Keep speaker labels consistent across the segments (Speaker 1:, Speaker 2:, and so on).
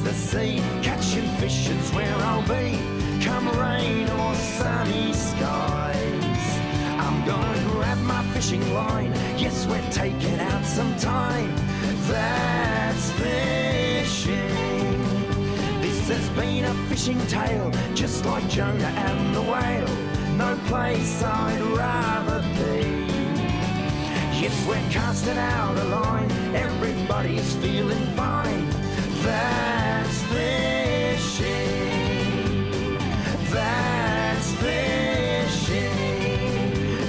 Speaker 1: the sea. Catching fish is where I'll be, come rain or sunny skies. I'm gonna grab my fishing line, yes, we're taking out some time. That's fishing. This has been a fishing tale, just like Jonah and the whale. No place I'd rather be. Yes, we're casting out a line, everybody's feeling fine. That's fishing. That's fishing.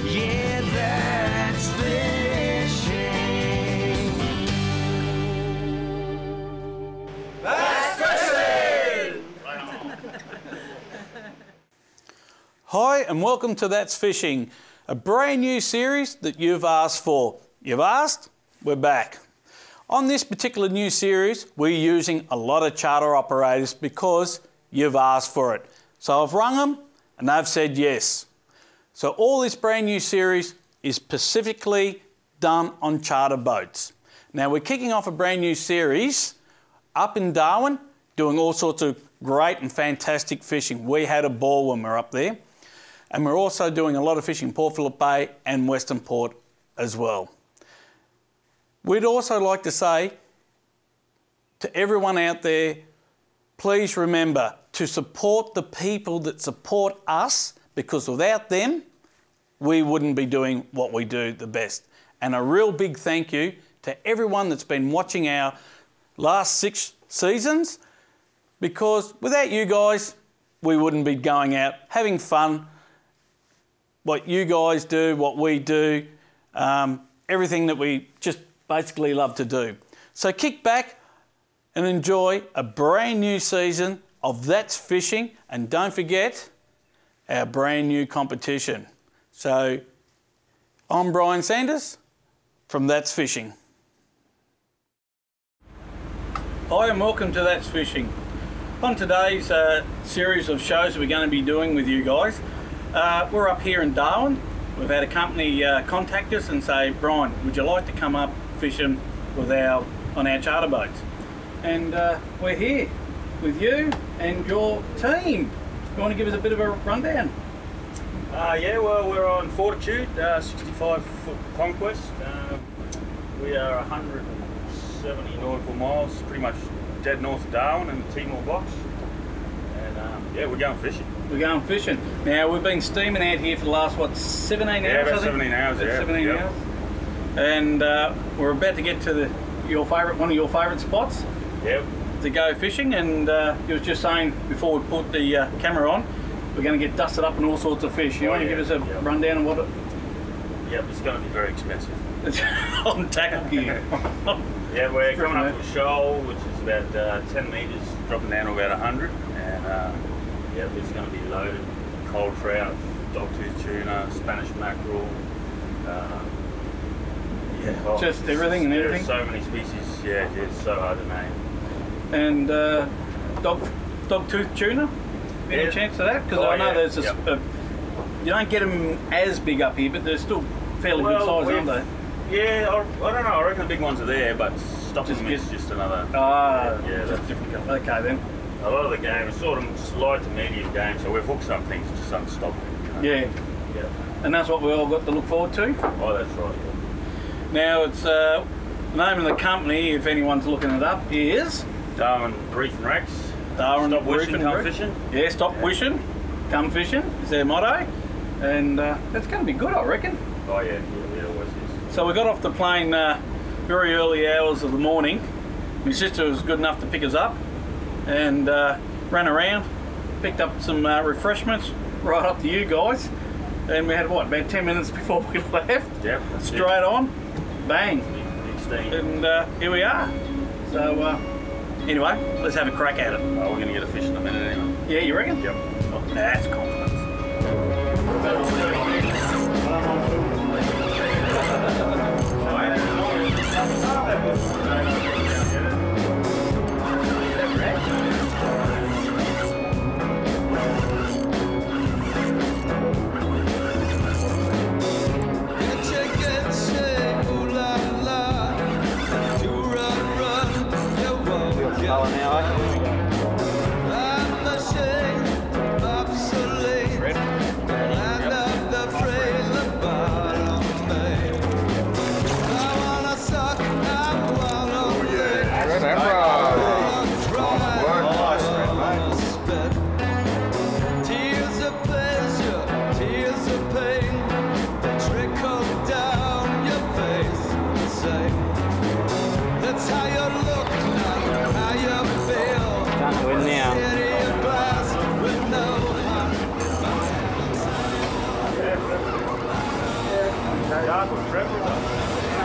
Speaker 1: Yeah, that's fishing. That's fishing!
Speaker 2: Hi and welcome to That's Fishing, a brand new series that you've asked for. You've asked, we're back. On this particular new series, we're using a lot of charter operators because you've asked for it. So I've rung them and they've said yes. So all this brand new series is specifically done on charter boats. Now we're kicking off a brand new series up in Darwin, doing all sorts of great and fantastic fishing. We had a ball when we were up there. And we're also doing a lot of fishing in Port Phillip Bay and Western Port as well. We'd also like to say to everyone out there, please remember to support the people that support us, because without them, we wouldn't be doing what we do the best. And a real big thank you to everyone that's been watching our last 6 seasons, because without you guys, we wouldn't be going out having fun. What you guys do, what we do, everything that we just basically love to do. So kick back and enjoy a brand new season of That's Fishing, and don't forget our brand new competition. So I'm Brian Sanders from That's Fishing. Hi and welcome to That's Fishing. On today's series of shows we're going to be doing with you guys, we're up here in Darwin. We've had a company contact us and say, Brian, would you like to come up fishing with on our charter boats? And we're here with you and your team. You want to give us a bit of a rundown?
Speaker 3: Yeah, well, we're on Fortitude, 65-foot Conquest. We are 170 nautical miles, pretty much dead north of Darwin in the Timor box. And yeah, we're going fishing.
Speaker 2: We're going fishing. Now, we've been steaming out here for the last, what, 17 hours?
Speaker 3: Yeah, about 17 hours, yeah.
Speaker 2: 17 hours. And we're about to get to one of your favourite spots.
Speaker 3: Yep.
Speaker 2: To go fishing, and you was just saying before we put the camera on, we're going to get dusted up and all sorts of fish. You want to give us a rundown on what it...
Speaker 3: Yep, it's going to be very expensive.
Speaker 2: On tackle gear.
Speaker 3: Yeah, we're coming up to a shoal, which is about 10 metres, dropping down to about 100. And yeah, it's going to be loaded. Cold trout, dogtooth tuna, Spanish mackerel. Yeah,
Speaker 2: just everything and everything.
Speaker 3: There's so many species, yeah, it's so hard to name.
Speaker 2: And dogtooth tuna? Any chance of that? Because I know there's you don't get them as big up here, but they're still fairly good size, aren't they?
Speaker 3: Yeah, I don't know. I reckon the big ones are there, but stocking them is just another.
Speaker 2: Yeah, that's different. Okay then.
Speaker 3: A lot of the game is sort of light to medium game, so we've hooked some things just unstoppable.
Speaker 2: Yeah.
Speaker 3: Yeah.
Speaker 2: And that's what we all got to look forward to.
Speaker 3: Oh, that's right. Yeah.
Speaker 2: Now it's the name of the company, if anyone's looking it up, is
Speaker 3: Darwin Reef and Rex.
Speaker 2: Darwin
Speaker 3: Stop
Speaker 2: Reef
Speaker 3: wishing,
Speaker 2: and
Speaker 3: come
Speaker 2: Rex.
Speaker 3: fishing.
Speaker 2: Yeah, stop wishing, come fishing is their motto, and that's going to be good, I reckon.
Speaker 3: Oh yeah, it always is.
Speaker 2: So we got off the plane very early hours of the morning. My sister was good enough to pick us up and ran around, picked up some refreshments right up to you guys, and we had what, about 10 minutes before we left.
Speaker 3: Yep.
Speaker 2: Straight on, bang,
Speaker 3: and
Speaker 2: here we are. So anyway, let's have a crack at it.
Speaker 3: Oh, we're going to get a fish in a minute anyway.
Speaker 2: Yeah, you reckon?
Speaker 3: Yep.
Speaker 2: Oh, that's confidence.
Speaker 4: Now,
Speaker 3: shark or treble?
Speaker 4: I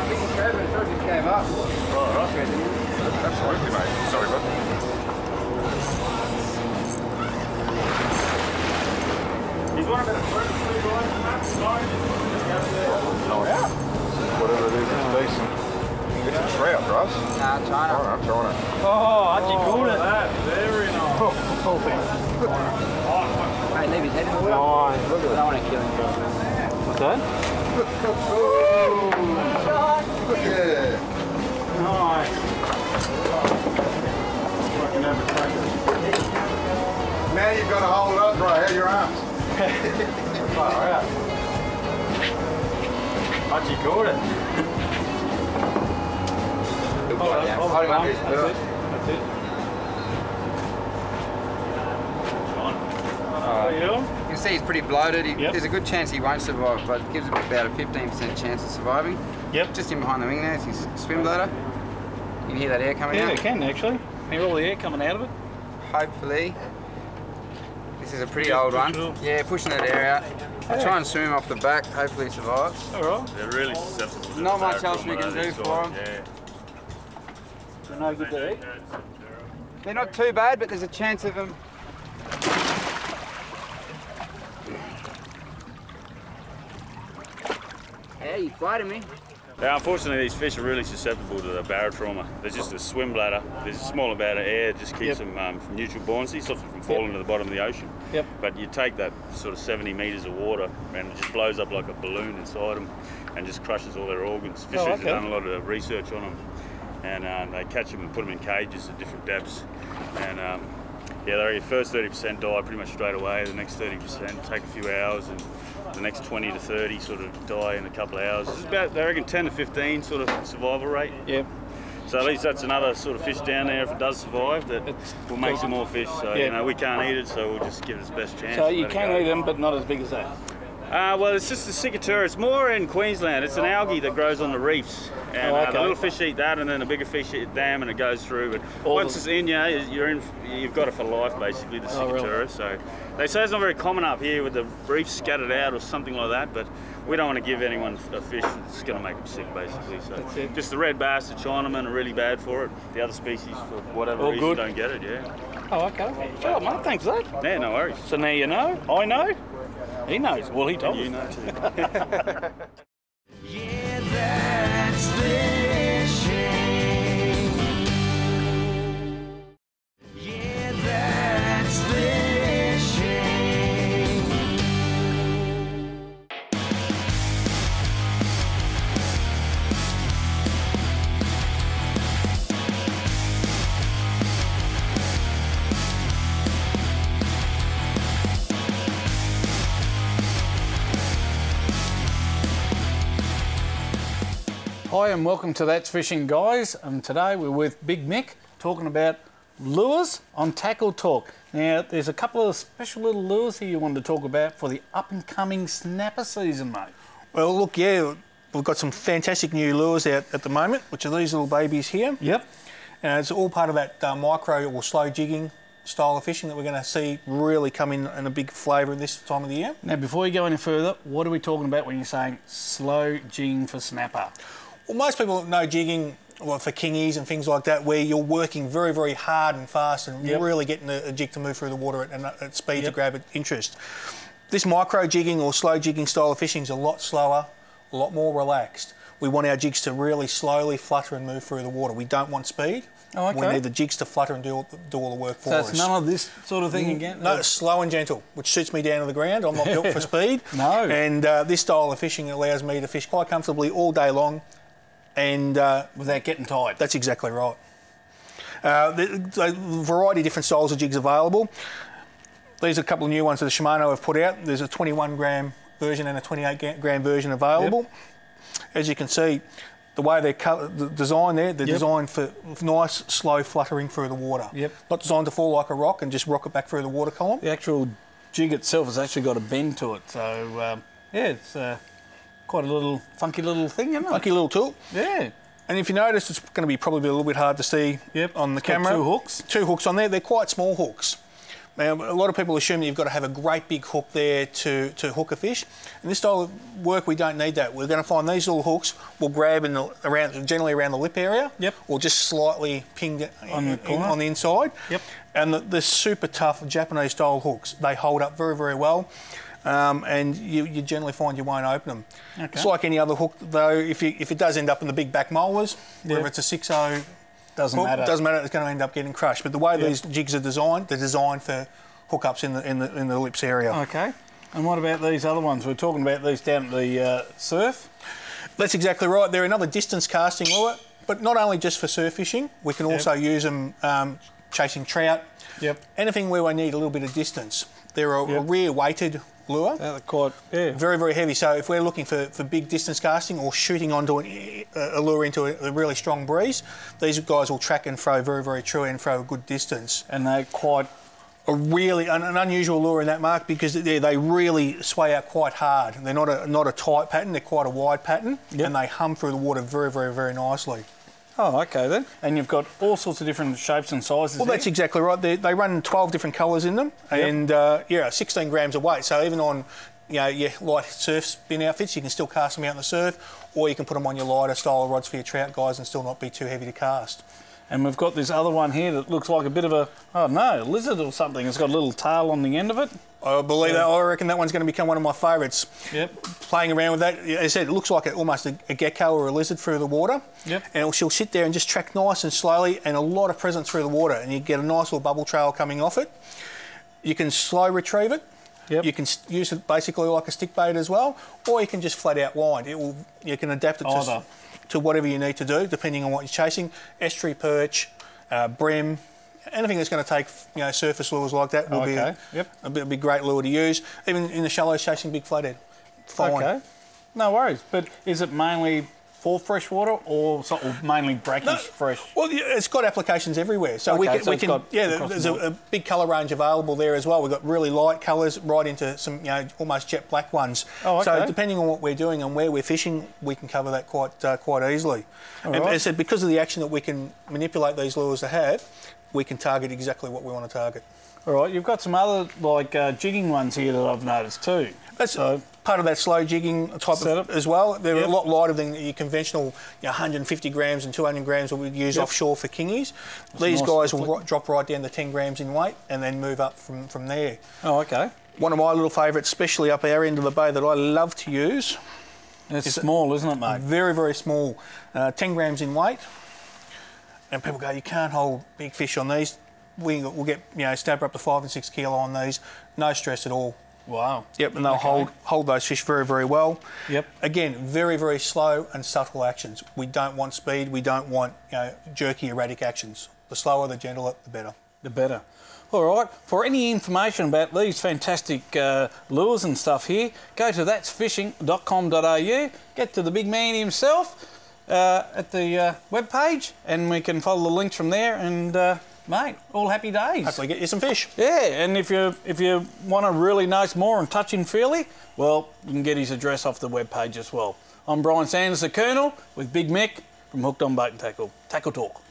Speaker 4: think it's Trevor, it just gave up.
Speaker 3: Oh, right.
Speaker 5: Absolutely, mate. Sorry, bud.
Speaker 3: He's one of the first three guys in that side.
Speaker 5: Nice. Whatever it is, it's decent. You can get some trout, Russ.
Speaker 4: Nah, China.
Speaker 5: China.
Speaker 3: Oh, actually called it. That. Very nice.
Speaker 5: Whole thing.
Speaker 4: Mate, leave his head in the water.
Speaker 5: Nice. Look
Speaker 4: I
Speaker 5: at
Speaker 4: don't want to kill him.
Speaker 2: What's that?
Speaker 5: that. Yeah.
Speaker 3: Nice. Fucking have a crack.
Speaker 5: Now you've got to hold it up, bro. How your arms?
Speaker 3: Far out. Actually caught it.
Speaker 4: Hold him under his boot.
Speaker 3: That's it.
Speaker 4: You can see he's pretty bloated.
Speaker 3: Yep.
Speaker 4: There's a good chance he won't survive, but it gives him about a 15% chance of surviving.
Speaker 3: Yep.
Speaker 4: Just in behind the wing there is his swim bladder. You can hear that air coming
Speaker 2: Yeah,
Speaker 4: out.
Speaker 2: it can actually. Hear all the air coming out of it.
Speaker 4: Hopefully. This is a pretty old one. Yeah, pushing that air out. I'll try and swim him off the back. Hopefully he survives.
Speaker 2: All right.
Speaker 3: They're really susceptible to
Speaker 4: Not
Speaker 3: the
Speaker 4: much else we can
Speaker 3: barracuda,
Speaker 4: do
Speaker 3: these
Speaker 4: for 'em.
Speaker 3: guys, Yeah.
Speaker 2: They're no good to eat.
Speaker 4: They're not too bad, but there's a chance of them. Yeah, you frightened me.
Speaker 3: Now, unfortunately, these fish are really susceptible to the barotrauma. There's just a swim bladder. There's a small amount of air, it just keeps them from neutral buoyancy, stops them from falling to the bottom of the ocean.
Speaker 2: Yep.
Speaker 3: But you take that sort of 70 metres of water and it just blows up like a balloon inside them and just crushes all their organs. Fisheries have done a lot of research on them, and they catch them and put them in cages at different depths. And yeah, the first 30% die pretty much straight away. The next 30% take a few hours, and the next 20 to 30 sort of die in a couple of hours. It's about, they reckon, 10 to 15 sort of survival rate.
Speaker 2: Yep.
Speaker 3: So at least that's another sort of fish down there, if it does survive, that will make some more fish. So,
Speaker 2: Yeah.
Speaker 3: you know, we can't eat it, so we'll just give it its best chance.
Speaker 2: So
Speaker 3: and
Speaker 2: you
Speaker 3: let it
Speaker 2: can
Speaker 3: go.
Speaker 2: eat them, but not as big as that.
Speaker 3: Well, it's just the cicatura. It's more in Queensland. It's an algae that grows on the reefs. And
Speaker 2: Oh, okay.
Speaker 3: the little fish eat that, and then the bigger fish eat them, and it goes through. But
Speaker 2: All
Speaker 3: once
Speaker 2: the-
Speaker 3: it's in you, you've got it for life, basically, the
Speaker 2: Oh, really?
Speaker 3: cicatura. So they say it's not very common up here with the reefs scattered out or something like that, but we don't want to give anyone a fish that's going to make them sick, basically. So
Speaker 2: That's it.
Speaker 3: just the red bass, the Chinaman are really bad for it. The other species, for whatever
Speaker 2: All
Speaker 3: reason,
Speaker 2: good.
Speaker 3: don't get it, yeah.
Speaker 2: Oh, okay. Sure, mate. Thanks for that.
Speaker 3: Yeah, no worries.
Speaker 2: So now you know. I know. He knows. Well, he told
Speaker 3: You
Speaker 2: us.
Speaker 3: know too.
Speaker 1: Yeah, that's fishing. Yeah, that's fishing.
Speaker 2: Hi and welcome to That's Fishing, guys. And today we're with Big Mick talking about lures on Tackle Talk. Now, there's a couple of special little lures here you wanted to talk about for the up-and-coming snapper season, mate.
Speaker 6: Well, look, yeah, we've got some fantastic new lures out at the moment, which are these little babies here.
Speaker 2: Yep.
Speaker 6: And it's all part of that micro or slow jigging style of fishing that we're going to see really come in a big flavour this time of the year.
Speaker 2: Now, before you go any further, what are we talking about when you're saying slow jigging for snapper?
Speaker 6: Well, most people know jigging for kingies and things like that, where you're working very, very hard and fast and
Speaker 2: Yep.
Speaker 6: really getting a jig to move through the water at speed to
Speaker 2: Yep.
Speaker 6: grab interest. This micro jigging or slow jigging style of fishing is a lot slower, a lot more relaxed. We want our jigs to really slowly flutter and move through the water. We don't want speed.
Speaker 2: Oh, okay.
Speaker 6: We need the jigs to flutter and do all the work for
Speaker 2: So
Speaker 6: us.
Speaker 2: it's none of this sort of thing again?
Speaker 6: No, it's slow and gentle, which suits me down to the ground. I'm not built for speed.
Speaker 2: No.
Speaker 6: And this style of fishing allows me to fish quite comfortably all day long. And
Speaker 2: Without getting tired.
Speaker 6: that's exactly right. There's a variety of different styles of jigs available. These are a couple of new ones that the Shimano have put out. There's a 21 gram version and a 28 gram version available.
Speaker 2: Yep.
Speaker 6: As you can see, the way they're designed there, they're
Speaker 2: Yep.
Speaker 6: designed for nice, slow fluttering through the water.
Speaker 2: Yep.
Speaker 6: Not designed to fall like a rock and just rock it back through the water column.
Speaker 2: The actual jig itself has actually got a bend to it. So, yeah, it's quite a little funky little thing, isn't it?
Speaker 6: Lucky little tool.
Speaker 2: Yeah.
Speaker 6: And if you notice, it's going to be probably a little bit hard to see
Speaker 2: Yep.
Speaker 6: on the
Speaker 2: It's got
Speaker 6: camera.
Speaker 2: 2 hooks.
Speaker 6: 2 hooks on there. They're quite small hooks. Now, a lot of people assume that you've got to have a great big hook there to hook a fish. In this style of work, we don't need that. We're going to find these little hooks. We'll grab generally around the lip area,
Speaker 2: Yep.
Speaker 6: or just slightly pinged
Speaker 2: On the corner.
Speaker 6: on the inside.
Speaker 2: Yep.
Speaker 6: And the super tough Japanese style hooks, they hold up very, very well. And you generally find you won't open them.
Speaker 2: Okay.
Speaker 6: It's like any other hook, though. If it does end up in the big back molars, whether
Speaker 2: Yep.
Speaker 6: it's a 6.0
Speaker 2: Doesn't
Speaker 6: hook,
Speaker 2: matter.
Speaker 6: doesn't matter. It's going to end up getting crushed. But the way
Speaker 2: Yep.
Speaker 6: these jigs are designed, they're designed for hookups in the lips area.
Speaker 2: Okay. And what about these other ones? We're talking about these down at the surf.
Speaker 6: That's exactly right. They're another distance casting lure, but not only just for surf fishing. We can also use them chasing trout.
Speaker 2: Yep.
Speaker 6: Anything where we need a little bit of distance. They're a rear weighted lure.
Speaker 2: They're quite, yeah.
Speaker 6: Very, very heavy. So if we're looking for big distance casting or shooting onto a lure into a really strong breeze, these guys will track and throw very, very true and throw a good distance.
Speaker 2: And they're quite,
Speaker 6: An unusual lure in that, Mark, because they really sway out quite hard. They're not a tight pattern, they're quite a wide pattern, and they hum through the water very, very, very nicely.
Speaker 2: oh, okay then. And you've got all sorts of different shapes and sizes
Speaker 6: Well, that's exactly right. They run 12 different colours in them, and 16 grams of weight. So even on your light surf spin outfits, you can still cast them out in the surf, or you can put them on your lighter style rods for your trout guys and still not be too heavy to cast.
Speaker 2: And we've got this other one here that looks like a bit of a lizard or something. It's got a little tail on the end of it.
Speaker 6: I believe that. I reckon that one's going to become one of my favourites.
Speaker 2: Yep.
Speaker 6: Playing around with that, as I said, it looks like almost a gecko or a lizard through the water.
Speaker 2: Yep.
Speaker 6: And she'll sit there and just track nice and slowly, and a lot of presence through the water, and you get a nice little bubble trail coming off it. You can slow retrieve it.
Speaker 2: Yep.
Speaker 6: You can use it basically like a stick bait as well, or you can just flat out wind. You can adapt it
Speaker 2: Either.
Speaker 6: to whatever you need to do, depending on what you're chasing. Estuary perch, bream, anything that's going to take surface lures like that will be a big great lure to use. Even in the shallows, chasing big flathead. Fine.
Speaker 2: Okay. No worries. But is it mainly for freshwater or mainly brackish fresh?
Speaker 6: Well, it's got applications everywhere. So we
Speaker 2: Okay,
Speaker 6: can,
Speaker 2: so it's got
Speaker 6: there's a big colour range available there as well. We've got really light colours right into some, almost jet black ones.
Speaker 2: Oh, okay.
Speaker 6: So depending on what we're doing and where we're fishing, we can cover that quite easily. And
Speaker 2: right.
Speaker 6: as I said, because of the action that we can manipulate these lures to have, we can target exactly what we want to target.
Speaker 2: All right, you've got some other jigging ones here that I've noticed too.
Speaker 6: That's part of that slow jigging type
Speaker 2: setup
Speaker 6: as well. They're a lot lighter than your conventional 150 grams and 200 grams that we use offshore for kingies. These guys will drop right down to 10 grams in weight and then move up from there.
Speaker 2: Oh, okay.
Speaker 6: One of my little favourites, especially up our end of the bay, that I love to use.
Speaker 2: It's small, isn't it, mate?
Speaker 6: Very, very small. 10 grams in weight. And people go, you can't hold big fish on these. We'll get snapper up to 5 and 6 kilo on these. No stress at all.
Speaker 2: Wow.
Speaker 6: Yep, and they'll hold those fish very, very well.
Speaker 2: Yep.
Speaker 6: Again, very, very slow and subtle actions. We don't want speed. We don't want jerky, erratic actions. The slower, the gentler, the better.
Speaker 2: The better. All right. For any information about these fantastic lures and stuff here, go to that'sfishing.com.au. Get to the big man himself at the webpage, and we can follow the links from there. And mate, all happy days.
Speaker 6: Hopefully, get you some fish.
Speaker 2: Yeah, and if you want to really know more and touch him fairly, well, you can get his address off the webpage as well. I'm Brian Sanders, the Colonel, with Big Mick from Hooked on Bait and Tackle. Tackle Talk.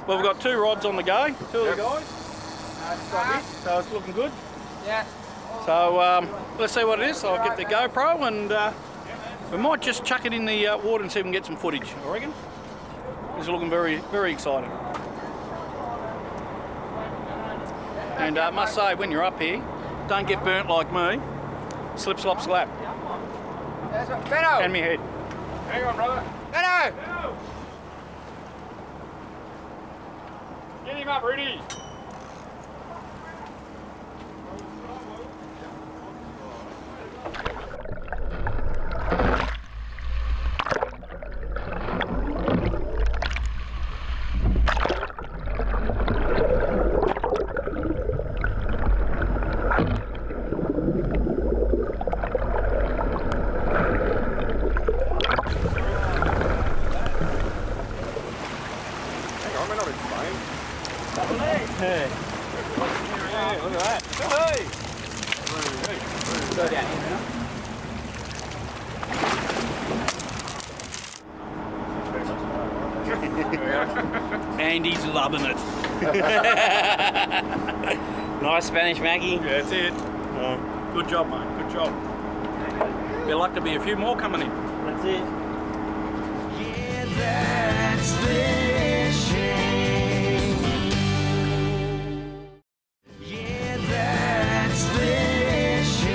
Speaker 2: Well, we've got 2 rods on the go, 2 of the guys. So it's looking good.
Speaker 4: Yeah.
Speaker 2: So let's see what it is. So I'll get the GoPro and we might just chuck it in the water and see if we can get some footage, I reckon. This is looking very, very exciting. And I must say, when you're up here, don't get burnt like me. Slip, slop, slap.
Speaker 4: Benno!
Speaker 2: And me head.
Speaker 3: Hang on, brother.
Speaker 4: Benno!
Speaker 3: Get him up, Rudy.
Speaker 2: Hey.
Speaker 3: Hey, look at that. Hey!
Speaker 4: Go down here now.
Speaker 2: Andy's loving it.
Speaker 7: Nice Spanish Mackie.
Speaker 2: Yeah, that's it. Good job, mate. Good job. There'll like to be a few more coming in.
Speaker 7: That's it.
Speaker 1: Yeah, that's fishing. Yeah, that's fishing.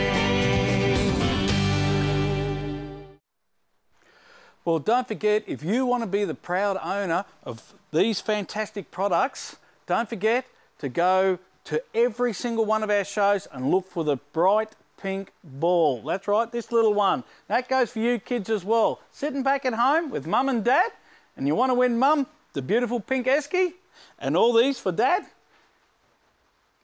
Speaker 2: Well, don't forget, if you want to be the proud owner of these fantastic products, don't forget to go to every single one of our shows and look for the bright pink ball. That's right, this little one. That goes for you kids as well. Sitting back at home with mum and dad, and you want to win mum the beautiful pink esky, and all these for dad,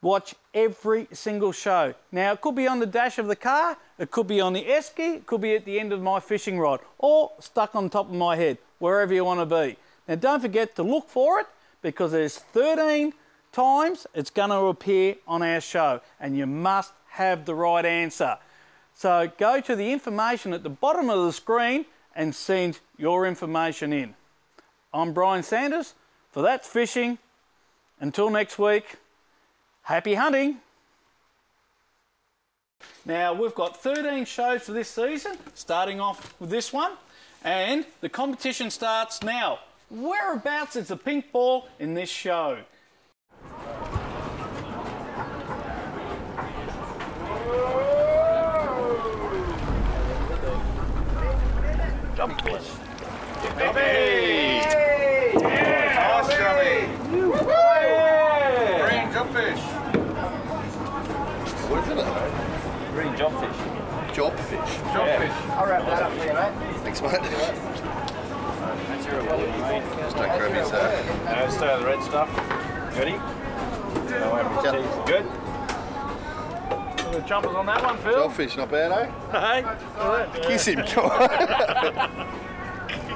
Speaker 2: watch every single show. Now, it could be on the dash of the car, it could be on the esky, it could be at the end of my fishing rod, or stuck on top of my head, wherever you want to be. Now, don't forget to look for it, because there's 13 times it's going to appear on our show, and you must have the right answer. So go to the information at the bottom of the screen and send your information in. I'm Brian Sanders for That's Fishing. Until next week, happy hunting. Now, we've got 13 shows for this season, starting off with this one, and the competition starts now. Whereabouts is the pink ball in this show? Jump fish.
Speaker 5: Hey! Nice, Johnny. Green jobfish. What is it?
Speaker 7: Green jobfish.
Speaker 5: Jobfish.
Speaker 7: Jobfish.
Speaker 4: I'll wrap that up for you, mate.
Speaker 5: Thanks, mate.
Speaker 7: That's your ability, mate.
Speaker 5: Just don't grab his
Speaker 7: Stay on the red stuff. Ready? Good.
Speaker 2: The jumpers on that one, Phil.
Speaker 5: jobfish, not bad, eh?
Speaker 2: Hey.
Speaker 5: Kiss him, come on.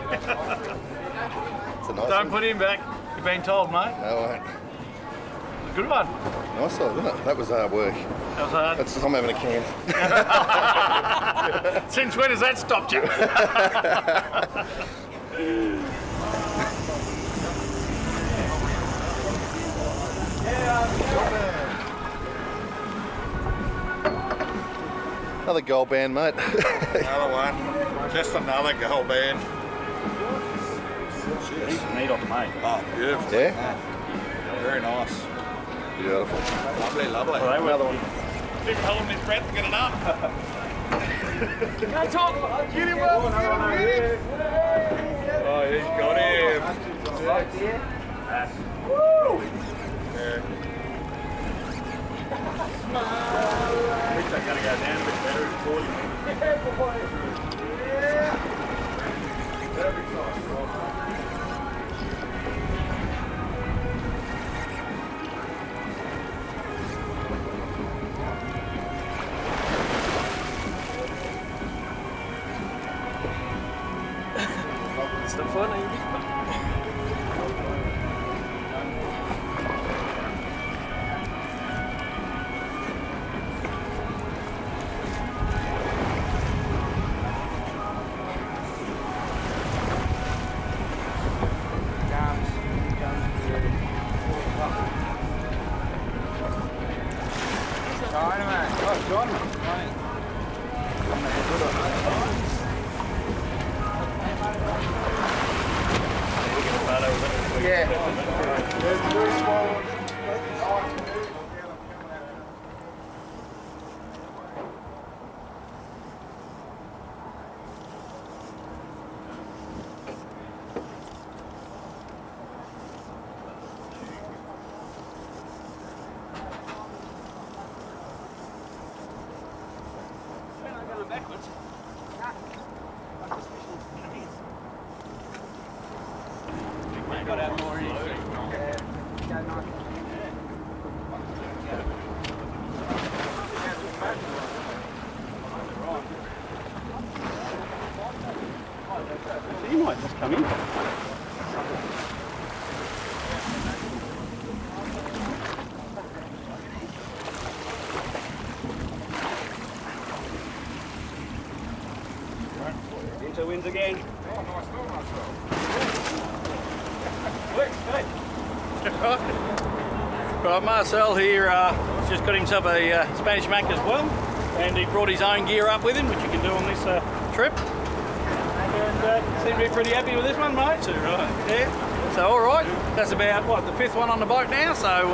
Speaker 5: It's a nice
Speaker 2: Don't
Speaker 5: one.
Speaker 2: put him back. You've been told, mate.
Speaker 5: No, I won't.
Speaker 2: Good one.
Speaker 5: Nice one, isn't it? That was hard work.
Speaker 2: That was hard.
Speaker 5: That's I'm having a can.
Speaker 2: Since when has that stopped you?
Speaker 5: Another gold band, mate.
Speaker 8: Another one. Just another gold band.
Speaker 7: Neat off, mate.
Speaker 8: Oh, beautiful.
Speaker 5: Yeah?
Speaker 8: Very nice.
Speaker 5: Beautiful.
Speaker 8: Lovely, lovely.
Speaker 5: Another one.
Speaker 2: Keep holding his breath to get it up.
Speaker 8: Get him up, Oh, he's got him. Woo! Yeah.
Speaker 3: I think they're going to go down a bit better in 40. It's not funny. He might just come in. Into wins again.
Speaker 8: Oh, nice, well.
Speaker 9: Right, Marcel here just got himself a Spanish Mac as well, and he brought his own gear up with him, which you can do on this trip. And seem to be pretty happy with this one, mate. So, right. Yeah. So all right, that's about what, the 5th one on the boat now. So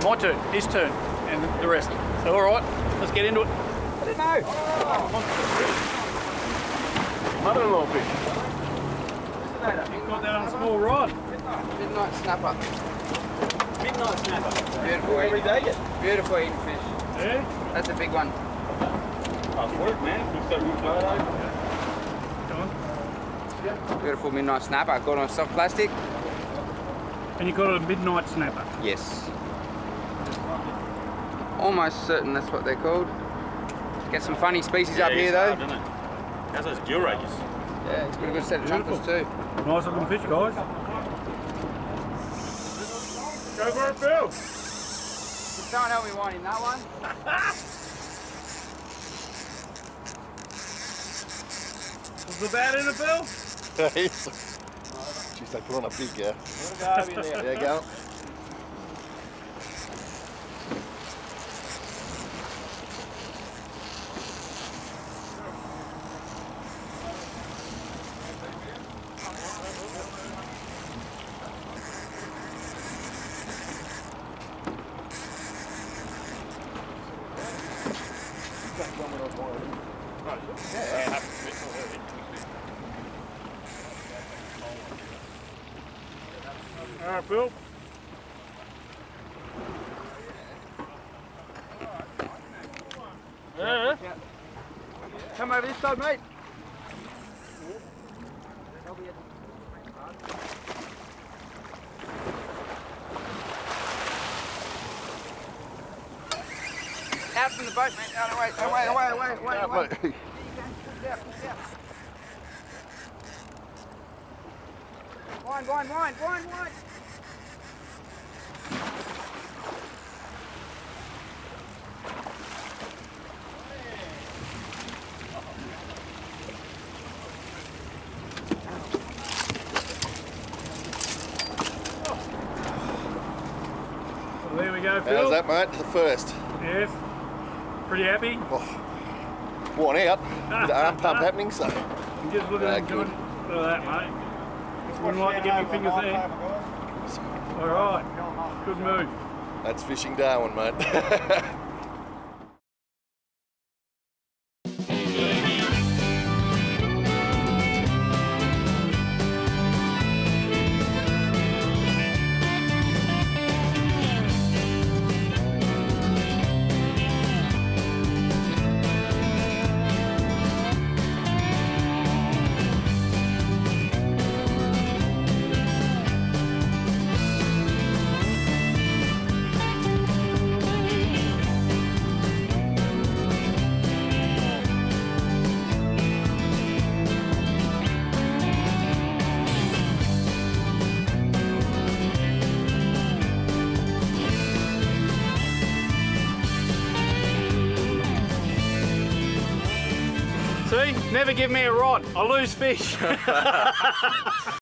Speaker 9: my turn, his turn, and the rest. So all right, let's get into it. I didn't know.
Speaker 5: Mother-in-law fish.
Speaker 9: You've got that on a small rod.
Speaker 4: Midnight snapper.
Speaker 9: Midnight snapper.
Speaker 4: Beautiful
Speaker 9: Every
Speaker 4: eating,
Speaker 9: day.
Speaker 4: beautiful eating fish.
Speaker 9: Yeah.
Speaker 4: That's a big one.
Speaker 3: Nice work, man. You've got a good photo.
Speaker 9: Come on.
Speaker 4: Beautiful midnight snapper. Got on soft plastic.
Speaker 9: And you got a midnight snapper.
Speaker 4: Yes. Almost certain that's what they're called. Get some funny species up here though.
Speaker 3: Hard, isn't it? How's those gill rakers?
Speaker 4: Yeah, it's got a good set of jumpers too.
Speaker 9: Nice looking fish, guys.
Speaker 3: Go for it, Bill.
Speaker 4: Can't help me winding that one.
Speaker 9: Was the bat in it, Bill?
Speaker 5: Jeez, they put on a big, yeah. There you go.
Speaker 3: All right, Bill. Yeah.
Speaker 4: Come over this side, mate. Out from the boat, mate. Out, away. Wind.
Speaker 9: Well, there we go, Phil.
Speaker 5: How's that, mate? The first.
Speaker 9: Yes. Pretty happy.
Speaker 5: Worn out. Bit of arm pump happening, so.
Speaker 9: I'm just looking at good. Look at that, mate. Wouldn't like to get your fingers there. All right. Good move.
Speaker 5: That's fishing Darwin, mate.
Speaker 9: See? Never give me a rod. I lose fish.